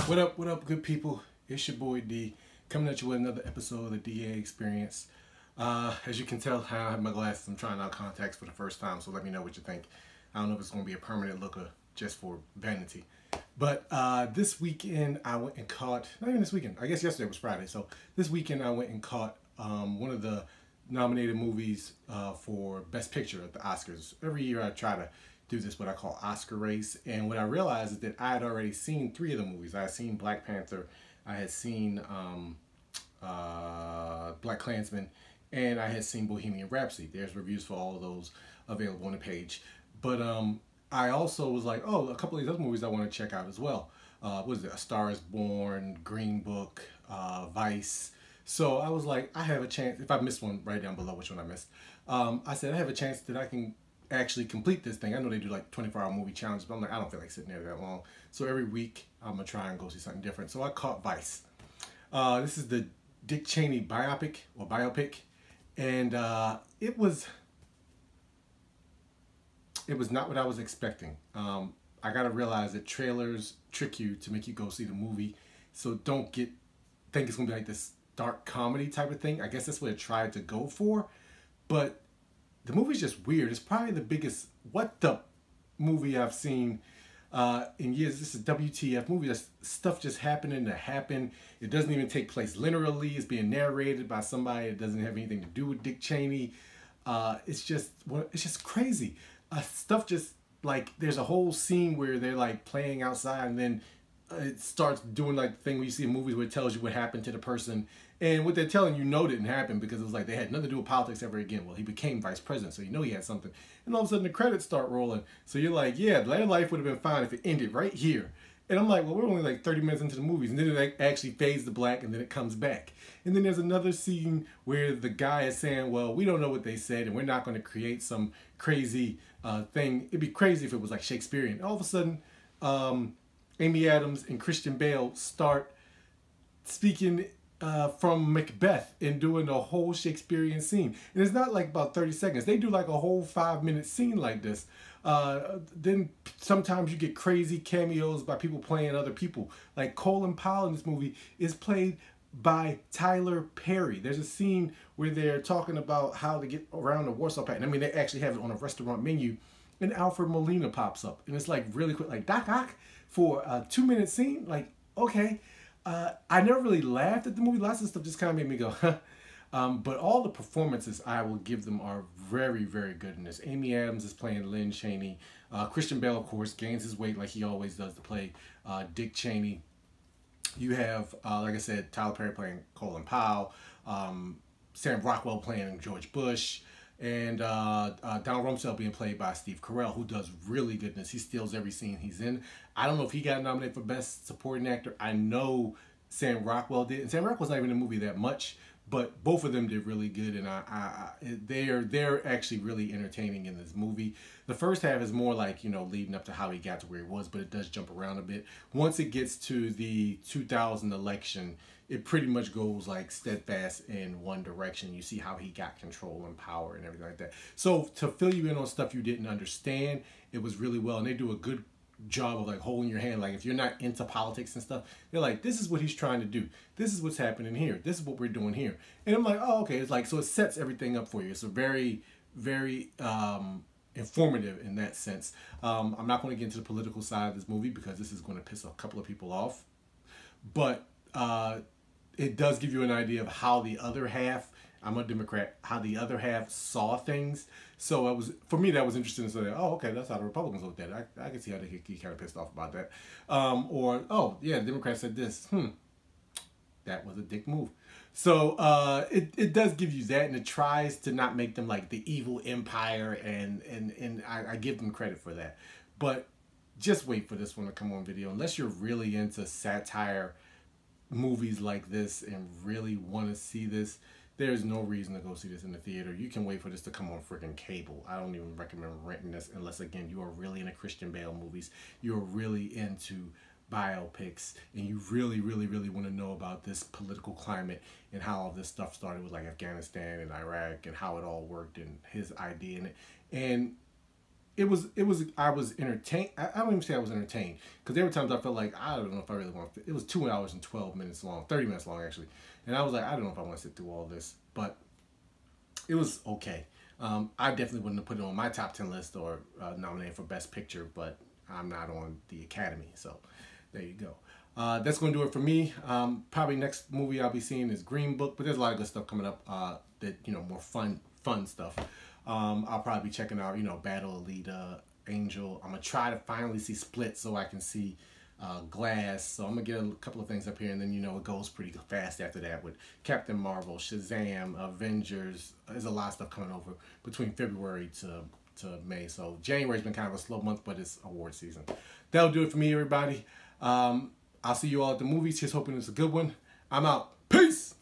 What up, good people? It's your boy D, coming at you with another episode of the DA Experience. As you can tell, I don't have my glasses. I'm trying out contacts for the first time, so let me know what you think. I don't know if it's going to be a permanent look or just for vanity. But this weekend, I went and caught, not even this weekend, I guess yesterday was Friday, so this weekend I went and caught one of the nominated movies for Best Picture at the Oscars. Every year I try to do this, what I call Oscar race, and what I realized is that I had already seen 3 of the movies. I had seen Black Panther, I had seen Black Klansman, and I had seen Bohemian Rhapsody. There's reviews for all of those available on the page. But I also was like, oh, a couple of these other movies I want to check out as well. What is it? A Star is Born, Green Book, Vice. So I was like, I have a chance. If I missed one, write down below which one I missed. I said, I have a chance that I can actually complete this thing. I know they do like 24-hour movie challenges, but I'm like, I don't feel like sitting there that long. So every week, I'm going to try and go see something different. So I caught Vice. This is the Dick Cheney biopic, and it was not what I was expecting. I gotta realize that trailers trick you to make you go see the movie, so don't think it's gonna be like this dark comedy type of thing. I guess that's what it tried to go for, but the movie's just weird. It's probably the biggest what the movie I've seen in years. This is a WTF movie. That's stuff just happening to happen. It doesn't even take place literally. It's being narrated by somebody that doesn't have anything to do with Dick Cheney. It's just crazy. Stuff just like, there's a whole scene where they're like playing outside, and then it starts doing like the thing where you see in movies where it tells you what happened to the person, and what they're telling you didn't happen, because it was like they had nothing to do with politics ever again. Well, he became vice president, so you know he had something, and all of a sudden the credits start rolling, so you're like, yeah, their life would have been fine if it ended right here. And I'm like, well, we're only like 30 minutes into the movies, and then it actually fades to black, and then it comes back. And then there's another scene where the guy is saying, well, we don't know what they said, and we're not going to create some crazy thing. It'd be crazy if it was like Shakespearean. All of a sudden, Amy Adams and Christian Bale start speaking from Macbeth and doing a whole Shakespearean scene. And it's not like about 30 seconds. They do like a whole 5-minute scene like this. Then sometimes you get crazy cameos by people playing other people. Like Colin Powell in this movie is played by Tyler Perry. There's a scene where they're talking about how to get around the Warsaw Pact. I mean, they actually have it on a restaurant menu, and Alfred Molina pops up, and it's like really quick, like doc for a 2-minute scene. Like, okay. I never really laughed at the movie. Lots of stuff just kind of made me go, huh. But all the performances, I will give them, are very, very good in this. Amy Adams is playing Lynn Cheney. Christian Bale, of course, gains his weight like he always does to play Dick Cheney. You have, like I said, Tyler Perry playing Colin Powell, Sam Rockwell playing George Bush, and Donald Rumsfeld being played by Steve Carell, who does really goodness. He steals every scene he's in. I don't know if he got nominated for Best Supporting Actor. I know Sam Rockwell did, and Sam Rockwell's not even in the movie that much, but both of them did really good, and they're actually really entertaining in this movie. The first half is more like, you know, leading up to how he got to where he was, but it does jump around a bit. Once it gets to the 2000 election, it pretty much goes like steadfast in one direction. You see how he got control and power and everything like that. So to fill you in on stuff you didn't understand, it was really well, and they do a good job of like holding your hand. Like if you're not into politics and stuff, they're like, this is what he's trying to do, this is what's happening here, this is what we're doing here. And I'm like, oh, okay. It's like, so it sets everything up for you. It's a very, very informative in that sense. I'm not going to get into the political side of this movie because this is going to piss a couple of people off, but it does give you an idea of how the other half, I'm a Democrat, how the other half saw things. So it was, for me, that was interesting to say, oh, okay, that's how the Republicans looked at it. I can see how they get kind of pissed off about that. Or, oh, yeah, the Democrats said this. That was a dick move. So it does give you that, and it tries to not make them like the evil empire, and I give them credit for that. But just wait for this one to come on video. Unless you're really into satire movies like this and really want to see this, there's no reason to go see this in the theater. You can wait for this to come on freaking cable. I don't even recommend renting this unless, again, you are really into Christian Bale movies. You're really into biopics, and you really, really, really want to know about this political climate and how all this stuff started with like Afghanistan and Iraq and how it all worked and his idea in it. And I was entertained. I don't even say I was entertained, because there were times I felt like I don't know if I really want to. It was 2 hours and 12 minutes long, 30 minutes long actually, and I was like, I don't know if I want to sit through all this, but it was okay. I definitely wouldn't have put it on my top 10 list or nominated for Best Picture, but I'm not on the Academy, so there you go. That's going to do it for me. Probably next movie I'll be seeing is Green Book, but there's a lot of good stuff coming up that, you know, more fun stuff. I'll probably be checking out, you know, Battle, Alita, Angel. I'm going to try to finally see Split so I can see Glass. So I'm going to get a couple of things up here, and then, you know, it goes pretty fast after that with Captain Marvel, Shazam, Avengers. There's a lot of stuff coming over between February to May. So January's been kind of a slow month, but it's award season. That'll do it for me, everybody. I'll see you all at the movies. Just hoping it's a good one. I'm out. Peace!